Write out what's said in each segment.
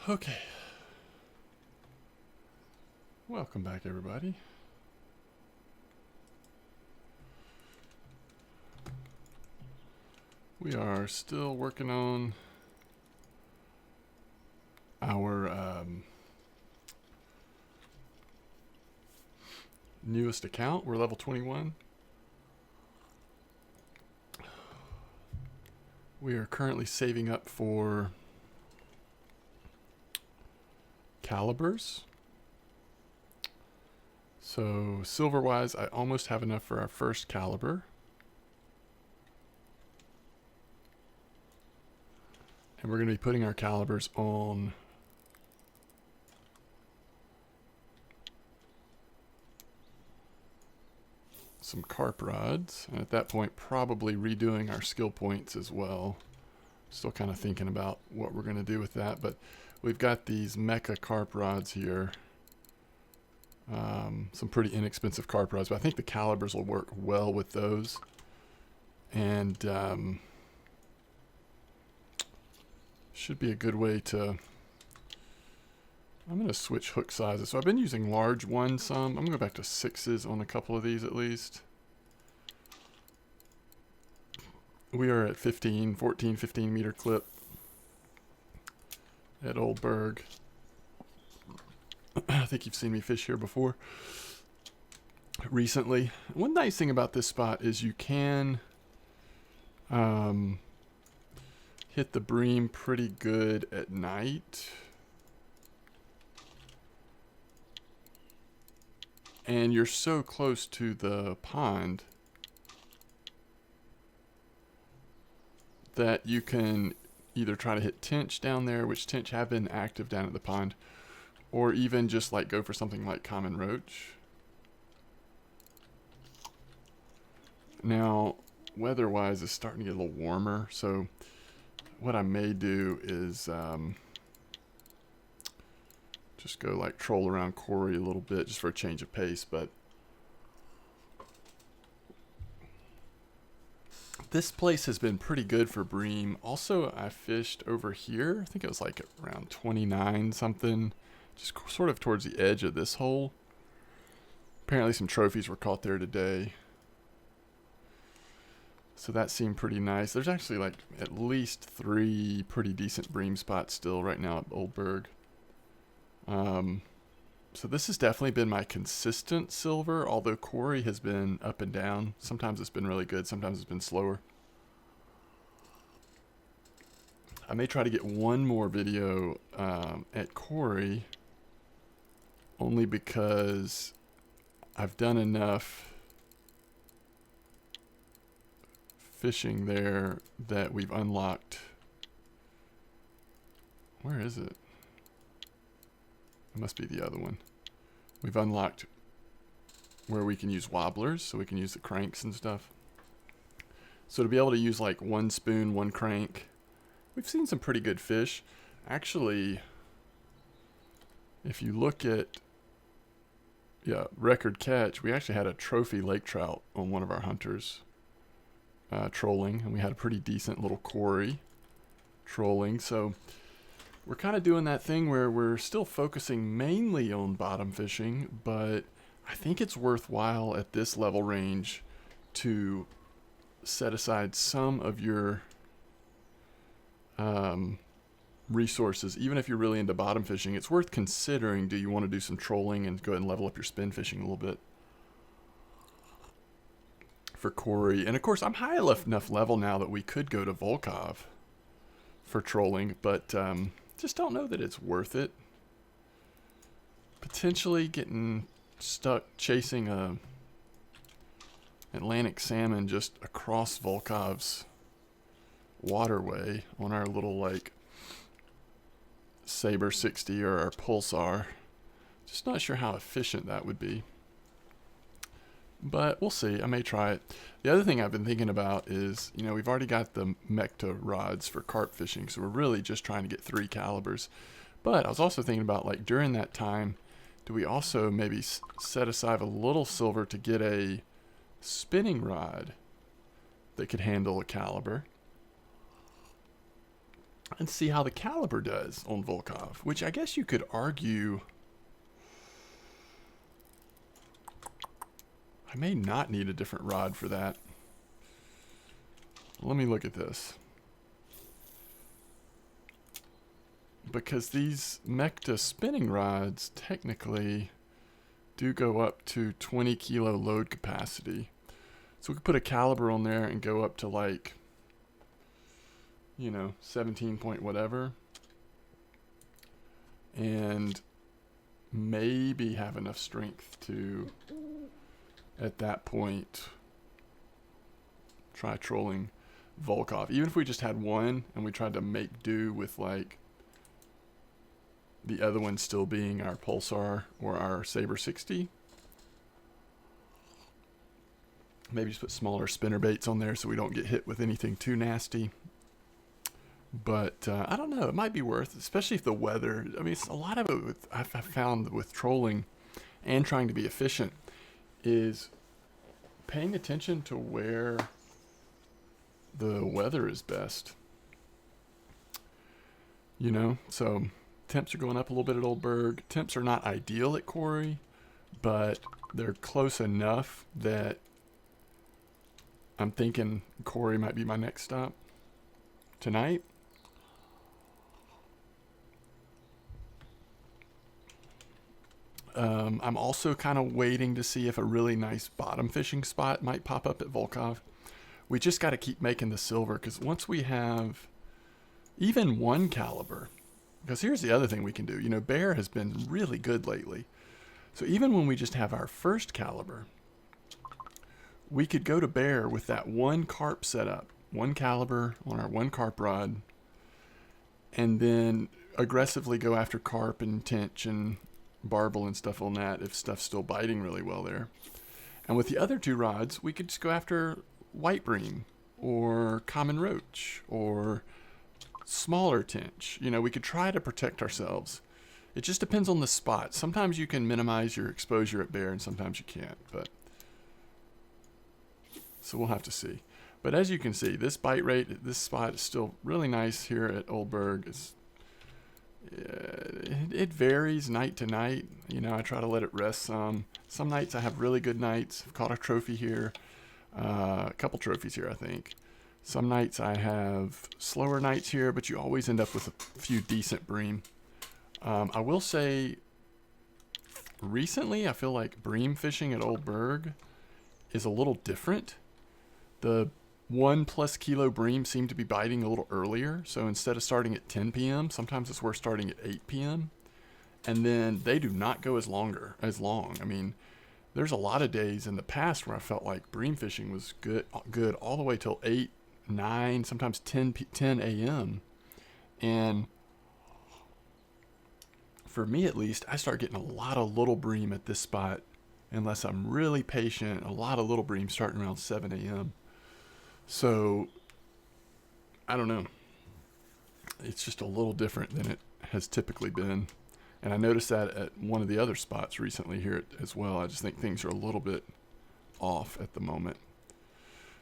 Okay. Welcome back, everybody. We are still working on our newest account. We're level 21. We are currently saving up for calibers. So silver-wise, I almost have enough for our first caliber. And we're going to be putting our calibers on some carp rods. And at that point, probably redoing our skill points as well. Still kind of thinking about what we're going to do with that. But we've got these mecha carp rods here. Some pretty inexpensive carp rods. But I think the calibers will work well with those. And should be a good way to... I'm going to switch hook sizes. So I've been using large ones some. I'm going to go back to 6s on a couple of these at least. We are at 15 meter clip at Oldberg. I think you've seen me fish here before recently. One nice thing about this spot is you can hit the bream pretty good at night. And you're so close to the pond that you can either try to hit tench down there, which tench have been active down at the pond, or even just like go for something like common roach. Now, weather-wise, it's starting to get a little warmer, so what I may do is just go like troll around Quarry a little bit just for a change of pace. But this place has been pretty good for bream. Also, I fished over here. I think it was like around 29 something, just sort of towards the edge of this hole. Apparently some trophies were caught there today. So that seemed pretty nice. There's actually like at least 3 pretty decent bream spots still right now at Oldberg. So this has definitely been my consistent silver, although Quarry has been up and down. Sometimes it's been really good, sometimes it's been slower. I may try to get one more video at Quarry, only because I've done enough fishing there that we've unlocked. Where is it? It must be the other one. We've unlocked where we can use wobblers, so we can use the cranks and stuff. So to be able to use like one spoon, one crank, we've seen some pretty good fish. Actually, if you look at record catch, we actually had a trophy lake trout on one of our hunters trolling, and we had a pretty decent little Quarry trolling. So we're kind of doing that thing where we're still focusing mainly on bottom fishing, but I think it's worthwhile at this level range to set aside some of your resources. Even if you're really into bottom fishing, it's worth considering. Do you want to do some trolling and go ahead and level up your spin fishing a little bit for Quarry? And of course, I'm high enough level now that we could go to Volkov for trolling, but just don't know that it's worth it. Potentially getting stuck chasing a Atlantic salmon just across Volkov's waterway on our little like Saber 60 or our Pulsar. Just not sure how efficient that would be, but we'll see. I may try it. The other thing I've been thinking about is, you know, we've already got the Mecta rods for carp fishing, so we're really just trying to get 3 calibers. But I was also thinking about, like, during that time, do we also maybe set aside a little silver to get a spinning rod that could handle a caliber? and see how the caliber does on Volkov, which I guess you could argue I may not need a different rod for that. Let me look at this. Because these Mekta spinning rods technically do go up to 20 kilo load capacity. So we could put a caliber on there and go up to like, 17 point whatever. And maybe have enough strength to, at that point, try trolling Volkov. Even if we just had one and we tried to make do with like the other one still being our Pulsar or our Saber 60. Maybe just put smaller spinner baits on there so we don't get hit with anything too nasty. But I don't know, it might be worth, especially if the weather, I mean, it's a lot of it I've found with trolling and trying to be efficient is paying attention to where the weather is best. So temps are going up a little bit at Oldberg. Temps are not ideal at Quarry, but they're close enough that I'm thinking Quarry might be my next stop tonight. I'm also kind of waiting to see if a really nice bottom fishing spot might pop up at Volkov. We just got to keep making the silver, because once we have even one caliber, because here's the other thing we can do. Bear has been really good lately. So even when we just have our first caliber, we could go to Bear with that one carp setup, one caliber on our one carp rod, and then aggressively go after carp and tench and barbel and stuff on that if stuff's still biting really well there. And with the other two rods, we could just go after white bream or common roach or smaller tench. We could try to protect ourselves. It just depends on the spot. Sometimes you can minimize your exposure at Bear and sometimes you can't, so we'll have to see. But as you can see, this bite rate at this spot is still really nice here at Oldberg. It varies night to night. I try to let it rest some. Some nights I have really good nights. I've caught a trophy here. A couple trophies here, I think. Some nights I have slower nights here, but you always end up with a few decent bream. I will say, recently I feel like bream fishing at Oldberg is a little different. The 1+ kilo bream seem to be biting a little earlier. So instead of starting at 10 p.m., sometimes it's worth starting at 8 p.m. And then they do not go as long. I mean, there's a lot of days in the past where I felt like bream fishing was good all the way till 8, 9, sometimes 10 a.m. And for me at least, I start getting a lot of little bream at this spot. Unless I'm really patient, a lot of little bream starting around 7 a.m. So, I don't know. It's just a little different than it has typically been. And I noticed that at one of the other spots recently here as well. I just think things are a little bit off at the moment.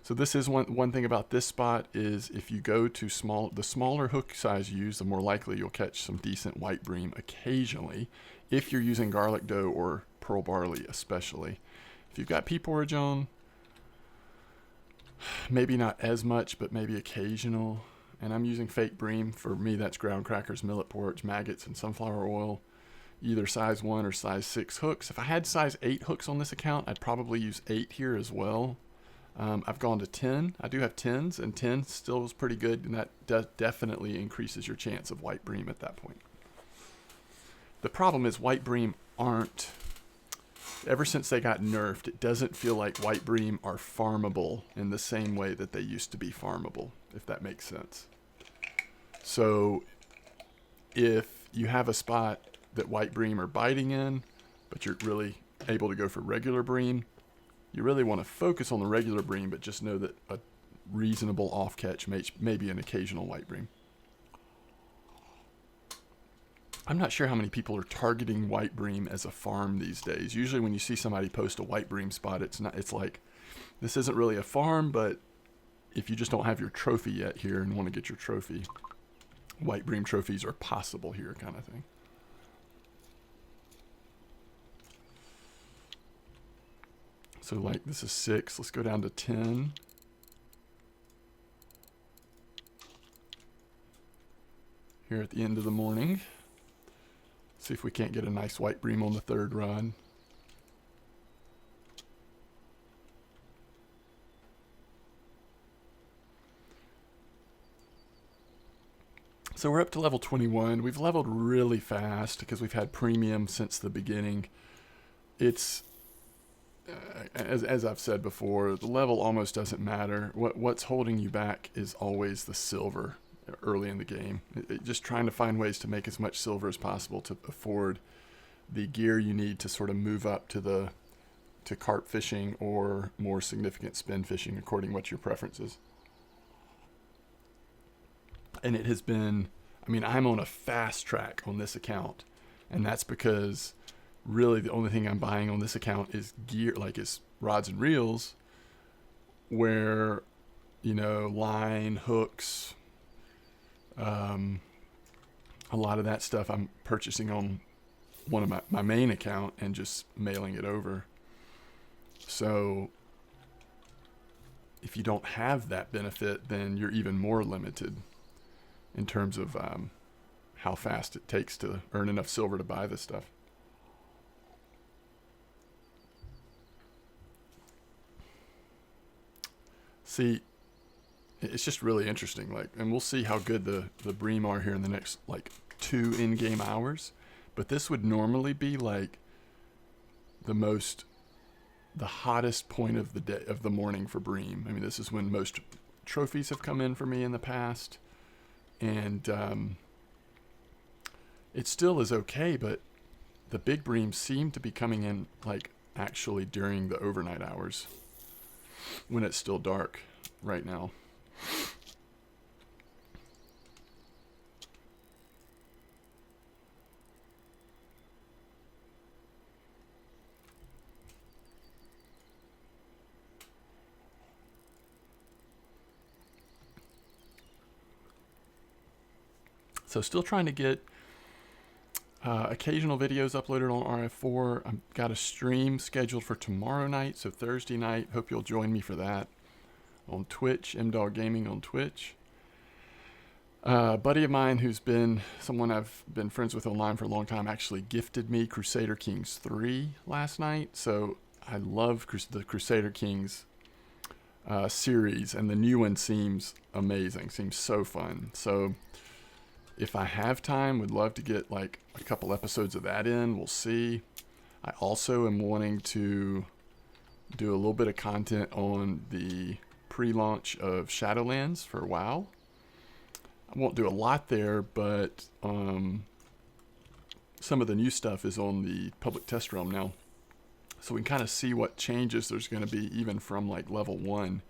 So this is one thing about this spot is if you go to the smaller hook size you use, the more likely you'll catch some decent white bream occasionally. If you're using garlic doe or pearl barley especially. If you've got pea porridge on, maybe not as much, but maybe occasional. And I'm using fake bream. For me, that's ground crackers, millet porridge, maggots, and sunflower oil. Either size 1 or size 6 hooks. If I had size 8 hooks on this account, I'd probably use 8 here as well. I've gone to 10. I do have 10s, and 10 still is pretty good, and that definitely increases your chance of white bream at that point. The problem is white bream aren't, ever since they got nerfed, it doesn't feel like white bream are farmable in the same way that they used to be farmable, if that makes sense. So if you have a spot that white bream are biting in, but you're really able to go for regular bream, you really want to focus on the regular bream, but just know that a reasonable off catch may be an occasional white bream. I'm not sure how many people are targeting white bream as a farm these days. Usually when you see somebody post a white bream spot, it's like, this isn't really a farm, but if you just don't have your trophy yet here and want to get your trophy, white bream trophies are possible here, kind of thing. So like this is 6. Let's go down to 10. Here at the end of the morning. See if we can't get a nice white bream on the 3rd rod. So we're up to level 21. We've leveled really fast because we've had premium since the beginning. It's as I've said before, the level almost doesn't matter. What's holding you back is always the silver early in the game. Just trying to find ways to make as much silver as possible to afford the gear you need to sort of move up to carp fishing or more significant spin fishing, according to what your preference is. And it has been, I mean, I'm on a fast track on this account, and that's because really the only thing I'm buying on this account is gear, like it's rods and reels, where, you know, line, hooks, a lot of that stuff I'm purchasing on one of my main account and just mailing it over. So if you don't have that benefit, then you're even more limited in terms of how fast it takes to earn enough silver to buy this stuff. See, it's just really interesting. Like, and we'll see how good the bream are here in the next like 2 in-game hours. But this would normally be like the hottest point of the day, of the morning for bream. I mean, this is when most trophies have come in for me in the past, and it still is okay. But the big breams seem to be coming in like actually during the overnight hours, when it's still dark right now. So still trying to get occasional videos uploaded on RF4. I've got a stream scheduled for tomorrow night, so Thursday night. Hope you'll join me for that on Twitch, MDog Gaming on Twitch. A buddy of mine who's been someone I've been friends with online for a long time actually gifted me Crusader Kings 3 last night. So I love the Crusader Kings series, and the new one seems amazing, seems so fun. So if I have time, would love to get like a couple episodes of that in. We'll see. I also am wanting to do a little bit of content on the pre-launch of Shadowlands for WoW. I won't do a lot there, but some of the new stuff is on the public test realm now. So we can kind of see what changes there's going to be even from like level 1.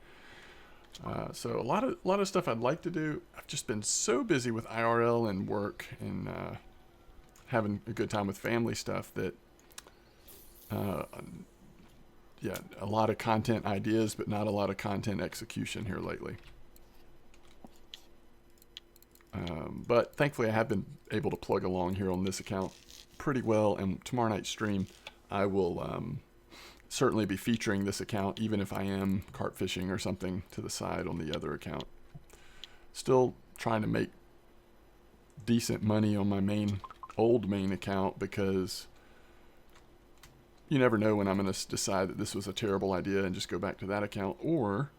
So a lot of stuff I'd like to do. I've just been so busy with IRL and work and having a good time with family stuff that yeah, a lot of content ideas, but not a lot of content execution here lately. But thankfully I have been able to plug along here on this account pretty well, and tomorrow night's stream I will certainly be featuring this account, even if I am carp fishing or something to the side on the other account. Still trying to make decent money on my old main account, because you never know when I'm going to decide that this was a terrible idea and just go back to that account, or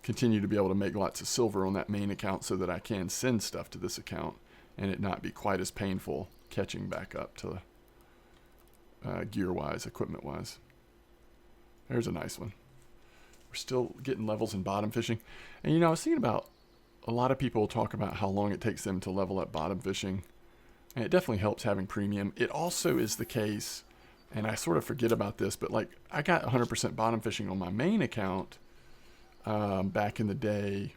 continue to be able to make lots of silver on that main account so that I can send stuff to this account and it not be quite as painful catching back up to gear-wise, equipment-wise. There's a nice one. We're still getting levels in bottom fishing. And, you know, I was thinking about a lot of people talk about how long it takes them to level up bottom fishing. And it definitely helps having premium. It also is the case, and I sort of forget about this, but, like, I got 100% bottom fishing on my main account back in the day.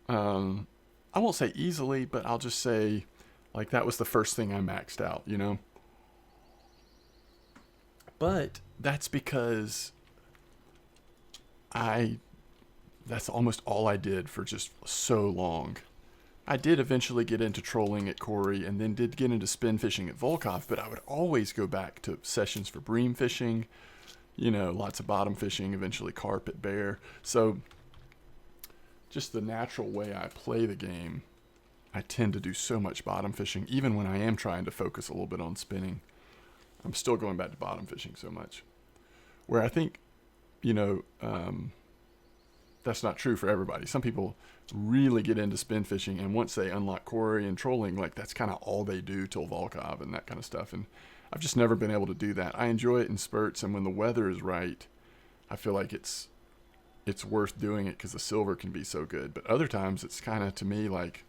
I won't say easily, but I'll just say, like, that was the first thing I maxed out, you know? But that's because I that's almost all I did for just so long. I did eventually get into trolling at Corey and then did get into spin fishing at Volkov, but I would always go back to sessions for bream fishing, lots of bottom fishing, eventually carp at Bear. So just the natural way I play the game, I tend to do so much bottom fishing, even when I am trying to focus a little bit on spinning. I'm still going back to bottom fishing so much. Where I think, that's not true for everybody. Some people really get into spin fishing, and once they unlock Corey and trolling, like that's kind of all they do till Volkov and that kind of stuff. And I've just never been able to do that. I enjoy it in spurts, and when the weather is right, I feel like it's worth doing it because the silver can be so good. But other times, it's kind of, to me, like,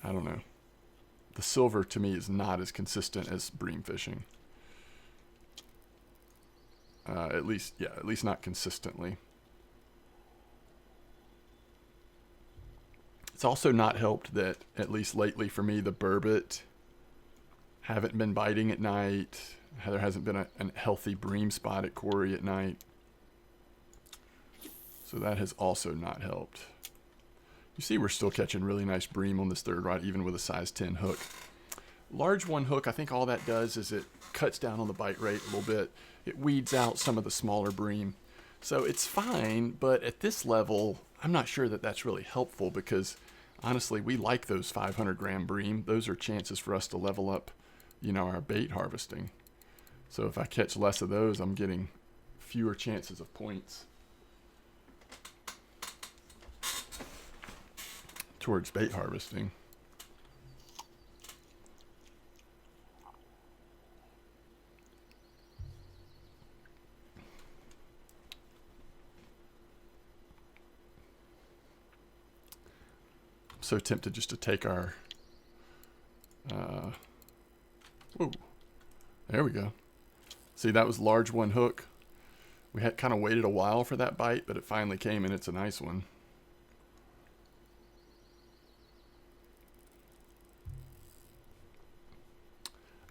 I don't know. The silver to me is not as consistent as bream fishing. At least not consistently. It's also not helped that, at least lately for me, the burbot haven't been biting at night. There hasn't been a healthy bream spot at Corey at night. So that has also not helped. You see we're still catching really nice bream on this third rod, even with a size 10 hook. Large one hook, I think all that does is it cuts down on the bite rate a little bit. It weeds out some of the smaller bream. So it's fine, but at this level, I'm not sure that that's really helpful because, honestly, we like those 500 gram bream. Those are chances for us to level up, our bait harvesting. So if I catch less of those, I'm getting fewer chances of points towards bait harvesting. I'm so tempted just to take our whoa, there we go. See, that was large one hook. We had kind of waited a while for that bite, but it finally came, and it's a nice one.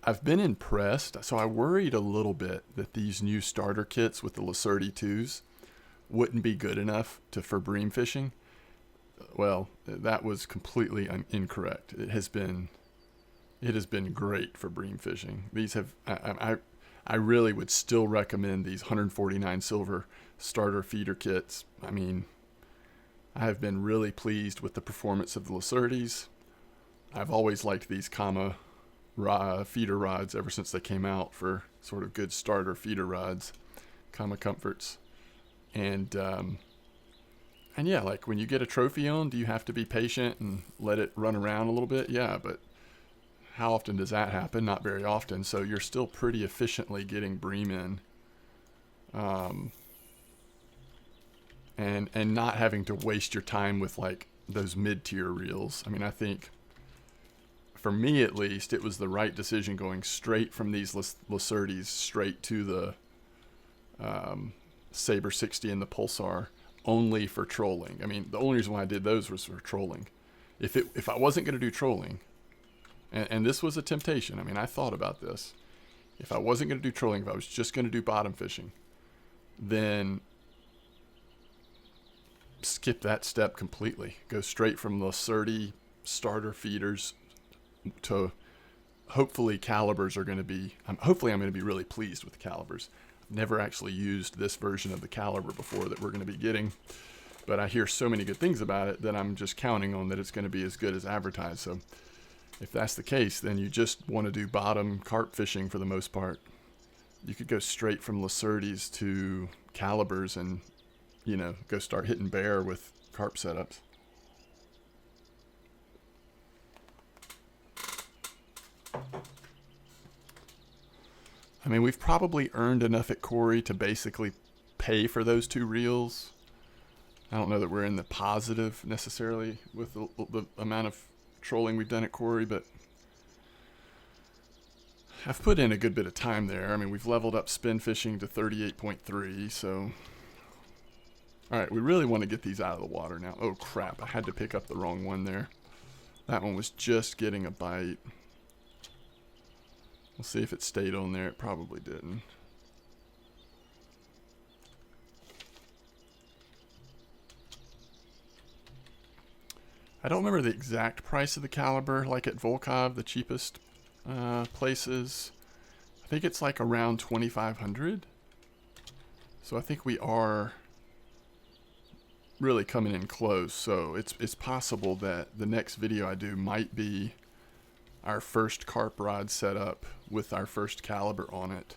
I've been impressed. So I worried a little bit that these new starter kits with the Lacerti 2s wouldn't be good enough for bream fishing. Well, that was completely incorrect. It has been great for bream fishing. These have, I really would still recommend these 149 silver starter feeder kits. I mean, I have been really pleased with the performance of the Lacertis. I've always liked these Kama feeder rods ever since they came out for sort of good starter feeder rods, Kama Comforts. And yeah, like when you get a trophy on, do you have to be patient and let it run around a little bit? Yeah, but how often does that happen? Not very often. So you're still pretty efficiently getting bream in, and not having to waste your time with like those mid-tier reels. I mean, I think for me at least, it was the right decision going straight from these Lacertis straight to the Saber 60 and the Pulsar, only for trolling. I mean, the only reason why I did those was for trolling. If I wasn't going to do trolling, and this was a temptation, I mean, I thought about this. If I wasn't going to do trolling, if I was just going to do bottom fishing, then skip that step completely. Go straight from Lacerti starter feeders to hopefully calibers are going to be, hopefully I'm going to be really pleased with the calibers. I've never actually used this version of the caliber before that we're going to be getting, but I hear so many good things about it that I'm just counting on that it's going to be as good as advertised. So if that's the case, then you just want to do bottom carp fishing for the most part. You could go straight from Lacertis to calibers and, go start hitting bear with carp setups. I mean, we've probably earned enough at Corey to basically pay for those 2 reels. I don't know that we're in the positive necessarily with the amount of trolling we've done at Corey, but I've put in a good bit of time there. I mean, we've leveled up spin fishing to 38.3, so... Alright, we really want to get these out of the water now. Oh crap, I had to pick up the wrong one there. That one was just getting a bite. We'll see if it stayed on there. It probably didn't. I don't remember the exact price of the caliber, like at Volkov, the cheapest places. I think it's like around 2,500. So I think we are really coming in close. So it's possible that the next video I do might be our first carp rod setup with our first caliber on it.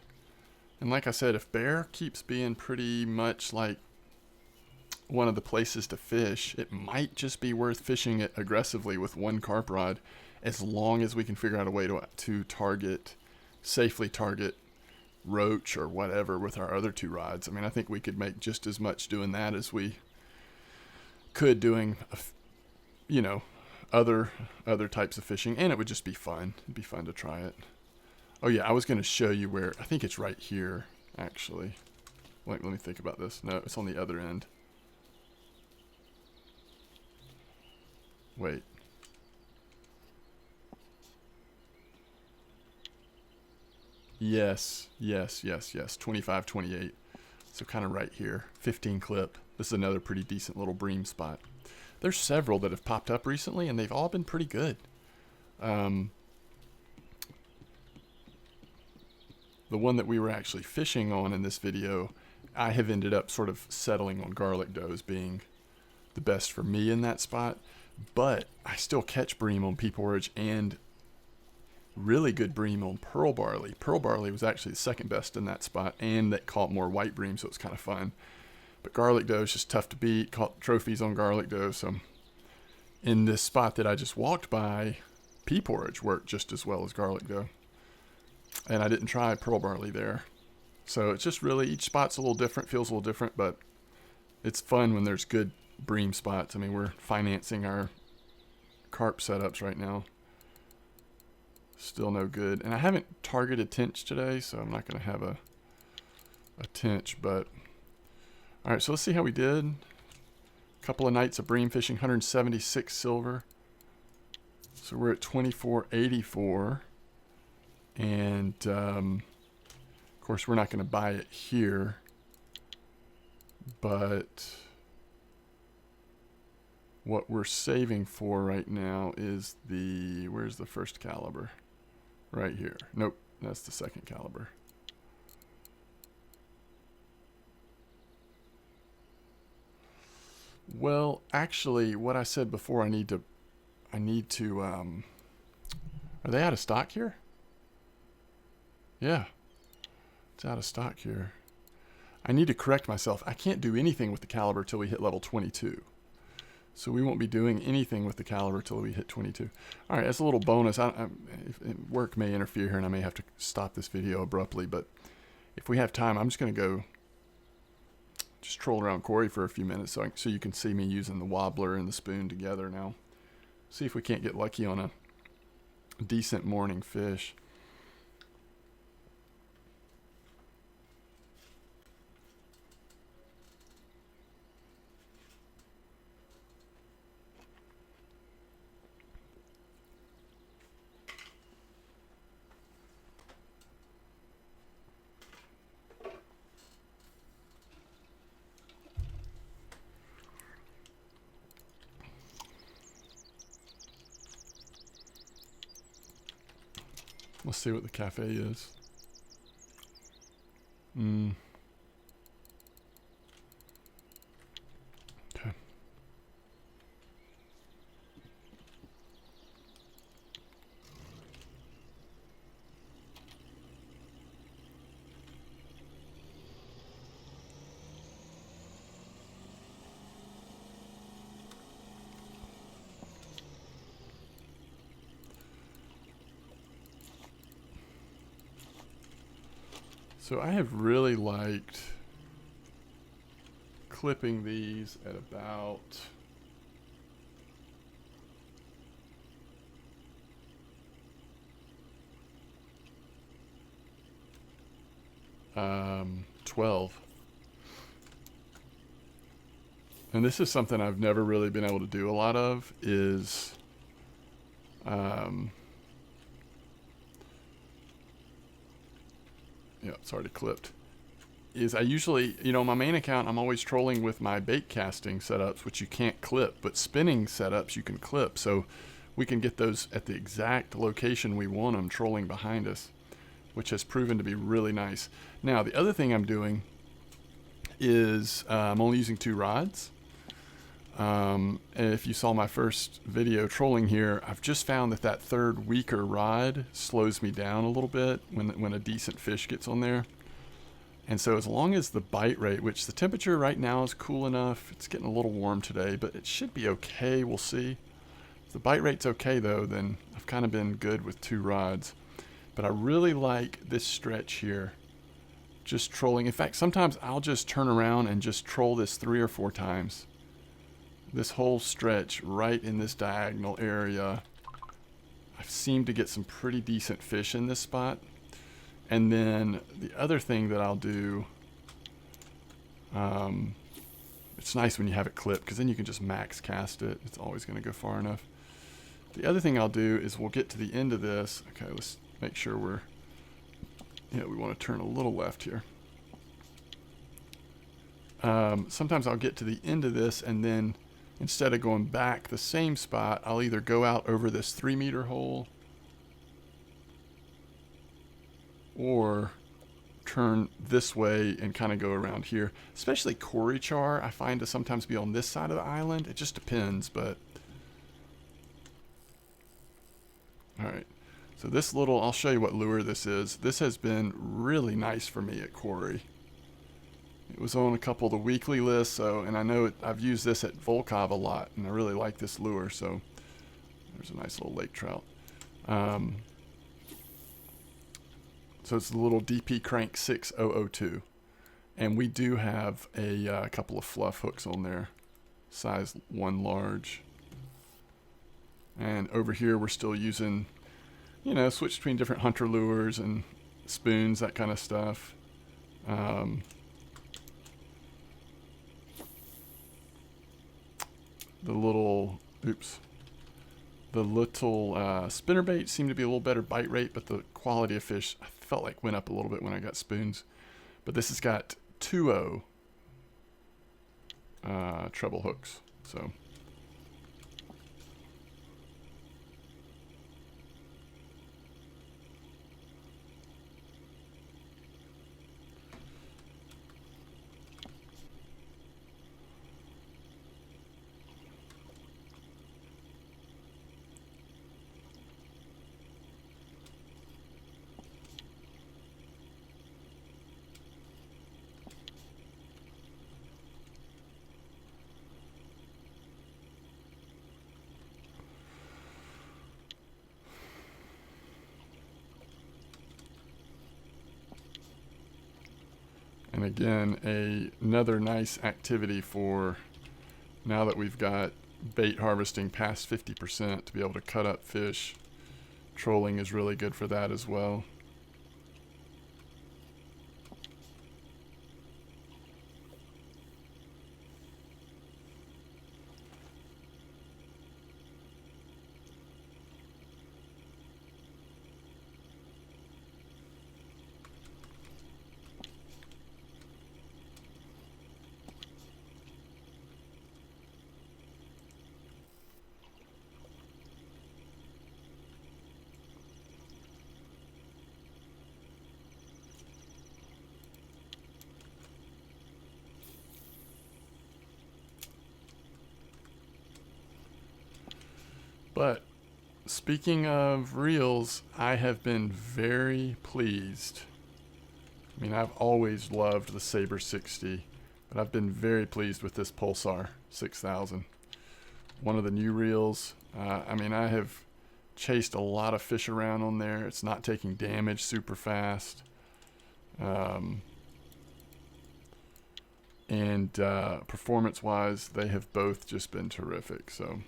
And like I said, if Bear keeps being pretty much like one of the places to fish, it might just be worth fishing it aggressively with one carp rod, as long as we can figure out a way to safely target roach or whatever with our other two rods. I mean, I think we could make just as much doing that as we could doing, other types of fishing, and it would just be fun. It'd be fun to try it. Oh yeah, I was going to show you where, I think it's right here, actually. Let me think about this. No, it's on the other end. Wait. Yes. 25, 28. So kind of right here. 15 clip. This is another pretty decent little bream spot. There's several that have popped up recently, and they've all been pretty good. The one that we were actually fishing on in this video, I have ended up sort of settling on garlic doe as being the best for me in that spot. But I still catch bream on Pea Porridge and really good bream on Pearl Barley. Pearl Barley was actually the second best in that spot, and that caught more white bream, so it's kind of fun. But garlic doe is just tough to beat. Caught trophies on garlic doe. So in this spot that I just walked by, Pea Porridge worked just as well as garlic doe. And I didn't try Pearl Barley there. So it's just really, each spot's a little different, feels a little different, but it's fun when there's good bream spots. I mean, we're financing our carp setups right now. Still no good. And I haven't targeted tench today, so I'm not going to have a tench, but all right, so let's see how we did. A couple of nights of bream fishing, 176 silver. So we're at 24.84. And of course, we're not going to buy it here, but what we're saving for right now is where's the first caliber? Right here. Nope, that's the second caliber. Well, actually, what I said before, I need to, are they out of stock here? Yeah, it's out of stock here. I need to correct myself. I can't do anything with the caliber till we hit level 22. So we won't be doing anything with the caliber till we hit 22. All right, as a little bonus, work may interfere here and I may have to stop this video abruptly, but if we have time, I'm just going to go just troll around Quarry for a few minutes so you can see me using the wobbler and the spoon together now. See if we can't get lucky on a decent morning fish. Let's see what the cafe is. Okay. So I have really liked clipping these at about um, 12. And this is something I've never really been able to do a lot of, is yeah, it's already clipped. Is I usually, you know, my main account, I'm always trolling with my bait casting setups, which you can't clip, but spinning setups you can clip. So we can get those at the exact location we want them trolling behind us, which has proven to be really nice. Now, the other thing I'm doing is I'm only using 2 rods. And if you saw my first video trolling here, I've just found that that third weaker rod slows me down a little bit when a decent fish gets on there. And so as long as the bite rate, which the temperature right now is cool enough, it's getting a little warm today, but it should be okay, we'll see. If the bite rate's okay though, then I've kind of been good with 2 rods. But I really like this stretch here, just trolling. In fact, sometimes I'll just turn around and just troll this 3 or 4 times. This whole stretch right in this diagonal area, I've seemed to get some pretty decent fish in this spot. And then the other thing that I'll do, it's nice when you have it clipped because then you can just max cast it. It's always going to go far enough. The other thing I'll do is we'll get to the end of this. Okay, let's make sure we're, yeah, we want to turn a little left here. Sometimes I'll get to the end of this and then instead of going back the same spot, I'll either go out over this 3-meter hole or turn this way and kind of go around here. Especially Cory char, I find to sometimes be on this side of the island. It just depends, but... Alright, so this little, I'll show you what lure this is. This has been really nice for me at Cory. It was on a couple of the weekly lists, so, and I know I've used this at Volkhov a lot, and I really like this lure, so there's a nice little lake trout. So it's the little DP Crank 6002. And we do have a couple of fluff hooks on there, size 1 large. And over here we're still using, you know, switch between different hunter lures and spoons, that kind of stuff. The little spinnerbait seemed to be a little better bite rate, but the quality of fish I felt like went up a little bit when I got spoons. But this has got 2.0 treble hooks, so. And again, another nice activity for now that we've got bait harvesting past 50% to be able to cut up fish. Trolling is really good for that as well. But speaking of reels, I have been very pleased. I mean, I've always loved the Saber 60, but I've been very pleased with this Pulsar 6000. One of the new reels. I mean, I have chased a lot of fish around on there. It's not taking damage super fast. And performance-wise, they have both just been terrific. So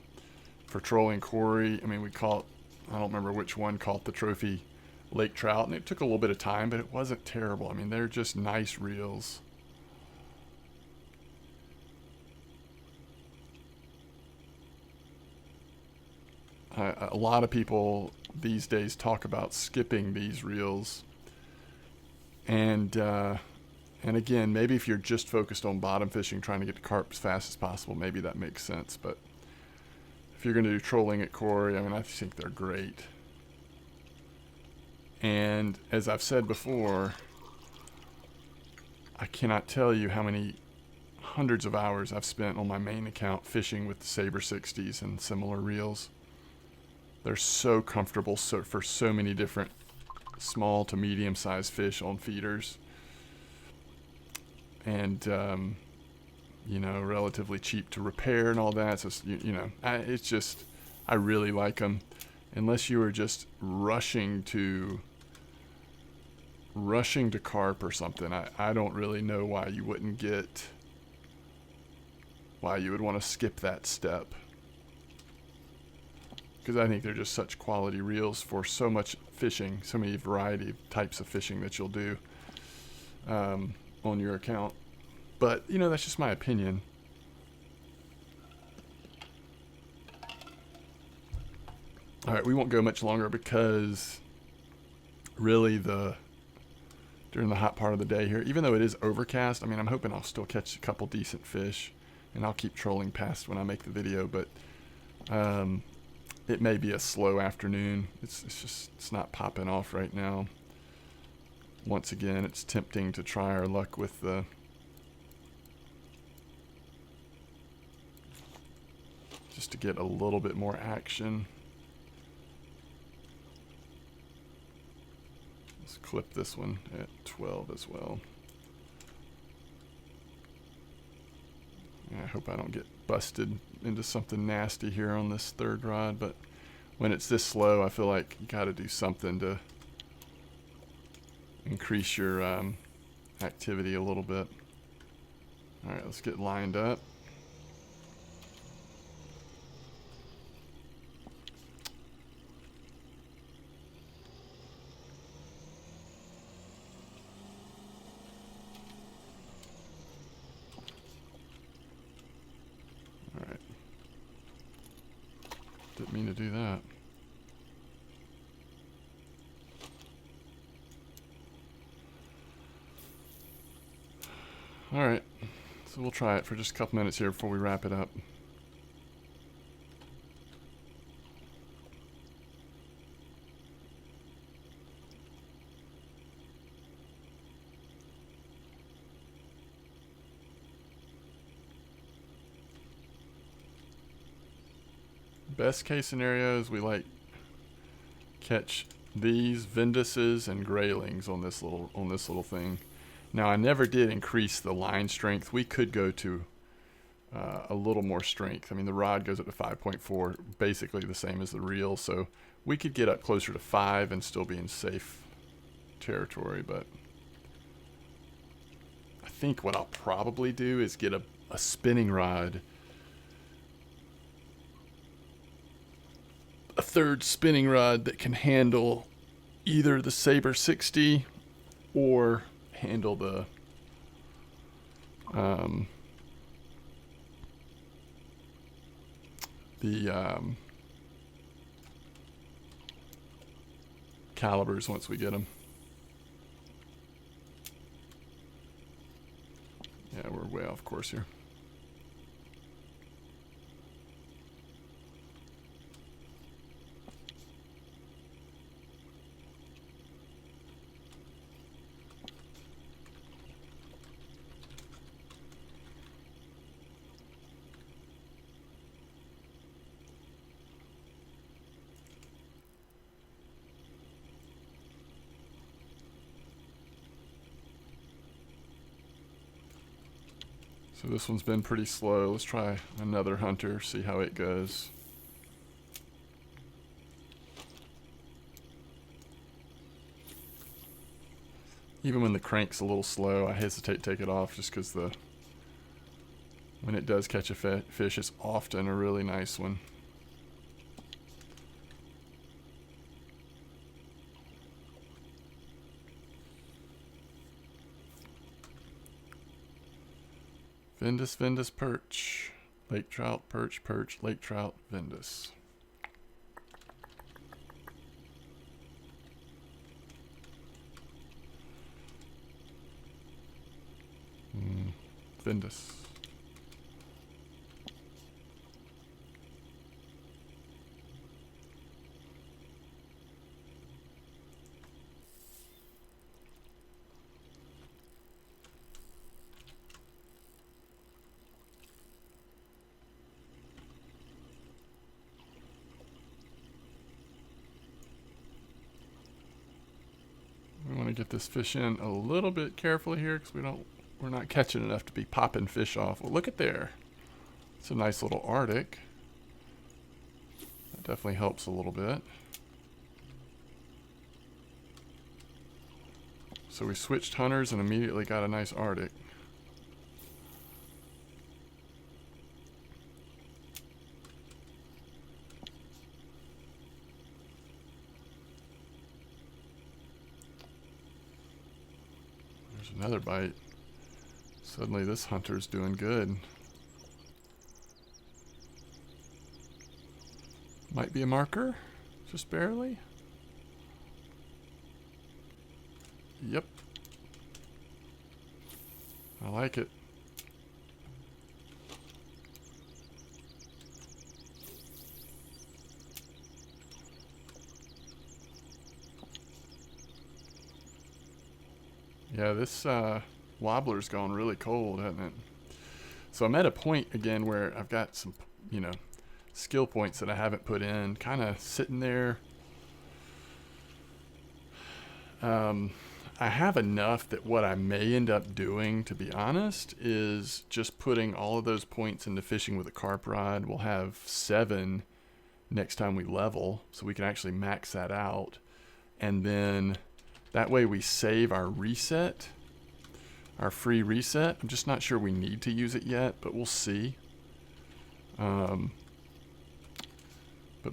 for trolling Cory, I mean, we caught, I don't remember which one caught the trophy lake trout, and it took a little bit of time, but it wasn't terrible. I mean, they're just nice reels. A lot of people these days talk about skipping these reels And again, maybe if you're just focused on bottom fishing, trying to get to carp as fast as possible, maybe that makes sense. But if you're going to do trolling at Cory, I mean, I think they're great. And as I've said before, I cannot tell you how many hundreds of hours I've spent on my main account fishing with the Saber 60s and similar reels. They're so comfortable for so many different small to medium sized fish on feeders. And, you know, relatively cheap to repair and all that. So, it's just, I really like them. Unless you were just rushing to carp or something, I don't really know why you would want to skip that step. Because I think they're just such quality reels for so much fishing, so many variety of types of fishing that you'll do on your account. But, you know, that's just my opinion. All right, we won't go much longer because really during the hot part of the day here, even though it is overcast, I mean, I'm hoping I'll still catch a couple decent fish, and I'll keep trolling past when I make the video, but it may be a slow afternoon. It's not popping off right now. Once again, it's tempting to try our luck with just to get a little bit more action. Let's clip this one at 12 as well. I hope I don't get busted into something nasty here on this third rod, but when it's this slow, I feel like you got to do something to increase your activity a little bit. All right, let's get lined up. All right. Didn't mean to do that. All right, so we'll try it for just a couple minutes here before we wrap it up. Best case scenario is we like catch these Venduses and Graylings on this little thing. Now, I never did increase the line strength. We could go to a little more strength. I mean, the rod goes up to 5.4, basically the same as the reel, so we could get up closer to 5 and still be in safe territory. But I think what I'll probably do is get a spinning rod, a third spinning rod that can handle either the Saber 60 or handle the calibers once we get them. Yeah, we're way off course here. So this one's been pretty slow. Let's try another hunter, see how it goes. Even when the crank's a little slow, I hesitate to take it off just because when it does catch a fish, it's often a really nice one. Vendus, Vendus, perch. Lake trout, perch, perch, lake trout, Vendus. Findus. We want to get this fish in a little bit carefully here because we're not catching enough to be popping fish off. Well, look at there. It's a nice little Arctic. That definitely helps a little bit. So we switched hunters and immediately got a nice Arctic. There's another bite. Suddenly this hunter's doing good. Might be a marker, just barely. Yep. I like it. Yeah, this wobbler's gone really cold, hasn't it? So I'm at a point again where I've got some, skill points that I haven't put in, kind of sitting there. I have enough that what I may end up doing, to be honest, is just putting all of those points into fishing with a carp rod. We'll have 7 next time we level, so we can actually max that out. And then that way we save our reset, our free reset. I'm just not sure we need to use it yet, but we'll see. But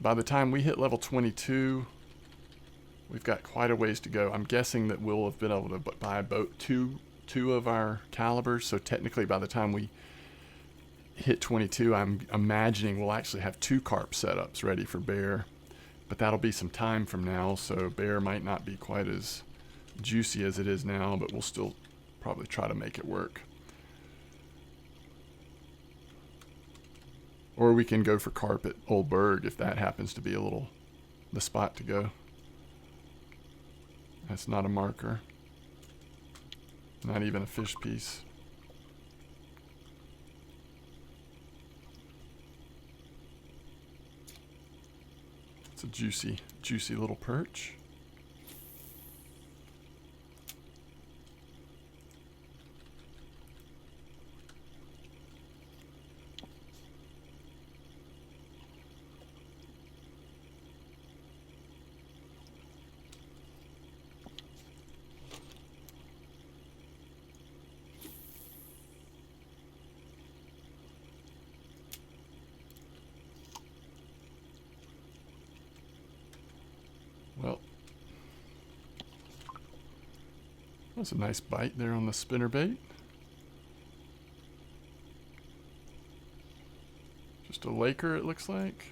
by the time we hit level 22, we've got quite a ways to go. I'm guessing that we'll have been able to buy both two of our calibers. So technically by the time we hit 22, I'm imagining we'll actually have 2 carp setups ready for bear. But that'll be some time from now, so bear might not be quite as juicy as it is now, but we'll still probably try to make it work. Or we can go for carp at Old Berg if that happens to be the spot to go. That's not a marker. Not even a fish piece. It's a juicy, juicy little perch. Well, that's a nice bite there on the spinnerbait. Just a laker, it looks like.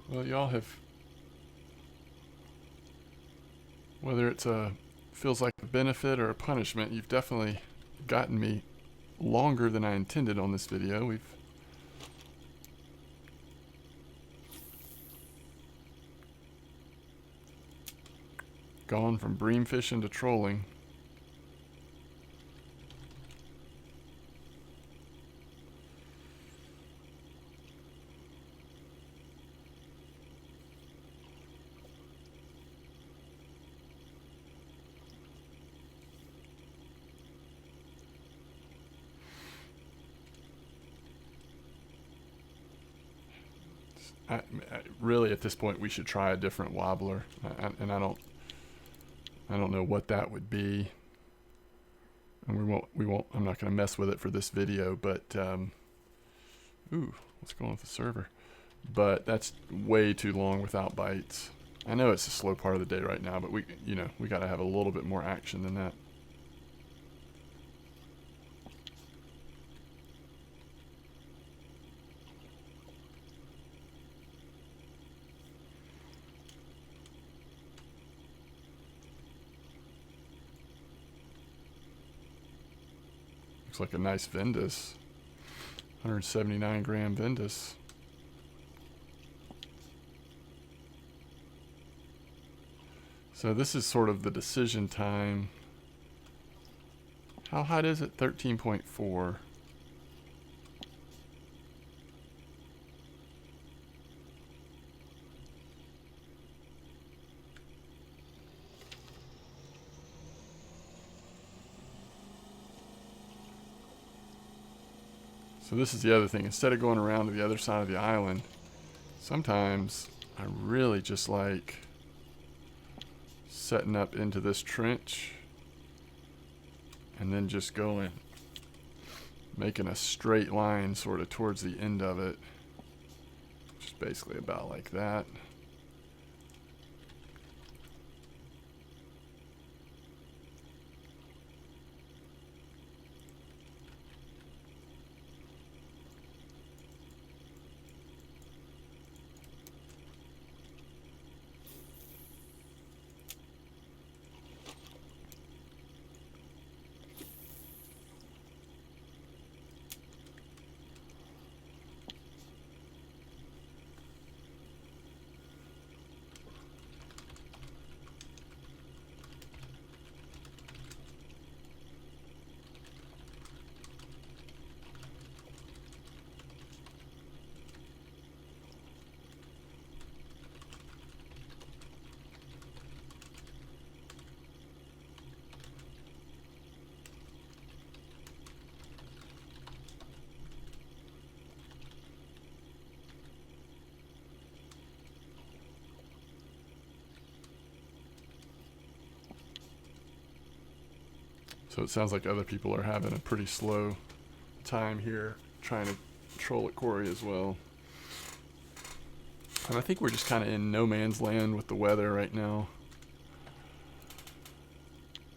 Well, y'all have, whether it's feels like a benefit or a punishment, you've definitely gotten me longer than I intended on this video. We've gone from bream fishing to trolling. Really, at this point, we should try a different wobbler, and I don't know what that would be, and we won't. I'm not going to mess with it for this video, but ooh, what's going on with the server? But that's way too long without bites. I know it's a slow part of the day right now, but we got to have a little bit more action than that. Looks like a nice Vendus. 179 gram Vendus. So this is sort of the decision time. How hot is it? 13.4. So this is the other thing. Instead of going around to the other side of the island, sometimes I really just like setting up into this trench and then just going, making a straight line sort of towards the end of it. Just basically about like that. So it sounds like other people are having a pretty slow time here trying to troll at quarry as well. And I think we're just kind of in no man's land with the weather right now.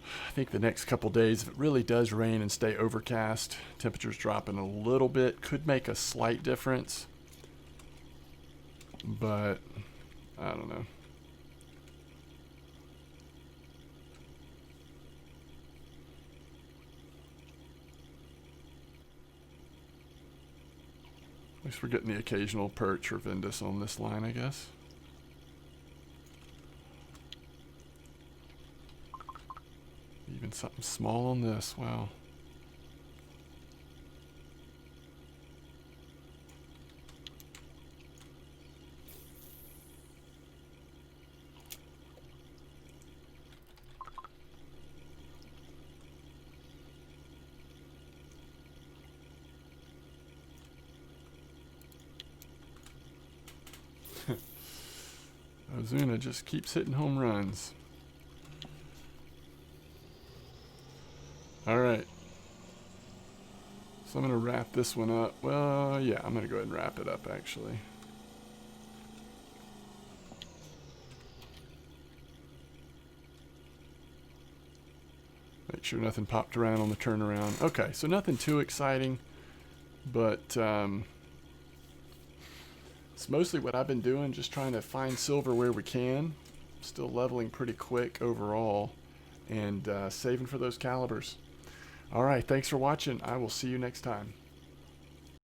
I think the next couple days, if it really does rain and stay overcast, temperatures dropping a little bit, could make a slight difference. But I don't know. At least we're getting the occasional perch or Vendus on this line, I guess. Even something small on this, wow. Ozuna just keeps hitting home runs. Alright. So I'm going to wrap this one up. Well, yeah, I'm going to go ahead and wrap it up, actually. Make sure nothing popped around on the turnaround. Okay, so nothing too exciting, but it's mostly what I've been doing, just trying to find silver where we can. Still leveling pretty quick overall, and saving for those calibers. Alright, thanks for watching. I will see you next time.